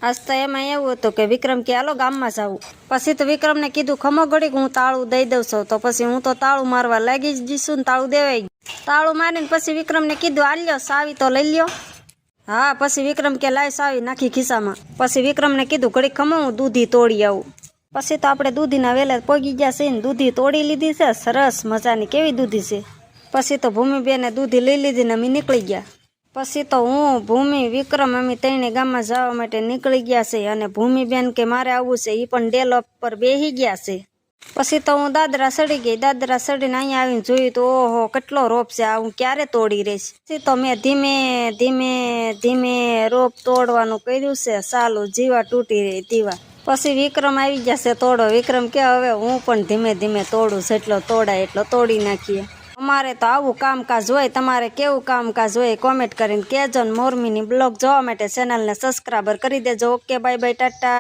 આજ તો એમાં એવું હતું કે વિક્રમ કે હાલો ગામમાં જાવું. પછી તો વિક્રમને કીધું ખમો ઘડીક હું તાળું દઈ દઉં છું. તો પછી હું તો તાળું મારવા લાગી જ જઈશું ને તાળું દેવાઈ ગયું. તાળું મારીને પછી વિક્રમને કીધું આલ્યો સાવી તો લઈ લ્યો. હા પછી વિક્રમ કે લાય સાવી નાખી ખિસ્સામાં. પછી વિક્રમને કીધું ઘડીક ખમો હું દૂધી તોડી આવું. પછી તો આપણે દૂધીના વેલે પોગી ગયા છે ને દૂધી તોડી લીધી છે. સરસ મજાની કેવી દૂધી છે. પછી તો ભૂમિબેને દૂધી લઈ લીધી ને અમે નીકળી ગયા. પછી તો હું ભૂમિ વિક્રમ અમે ત્રણે ગામમાં જવા માટે નીકળી ગયા છે. અને ભૂમિબેન કે મારે આવવું છે એ પણ ડેલો પર બેસી ગયા છે. પછી તો હું દાદરા ચડી ગઈ. દાદરા ચડીને અહીંયા આવીને જોયું તો ઓહો કેટલો રોપ છે, આ હું ક્યારે તોડી રહીશ. પછી તો મેં ધીમે ધીમે ધીમે રોપ તોડવાનું કર્યું છે ચાલુ. જીવા તૂટી રહી દીવા. પછી વિક્રમ આવી જશે તોડો. વિક્રમ કે હવે હું પણ ધીમે ધીમે તોડું, જેટલો તોડાય એટલો તોડી નાખીએ. અમારે તો આવું કામકાજ હોય. તમારે કેવું કામકાજ હોય કોમેન્ટ કરીને કહેજો. ને મોરમીની બ્લોગ જોવા માટે ચેનલને સબસ્ક્રાઈબર કરી દેજો. Okay bye bye Tata.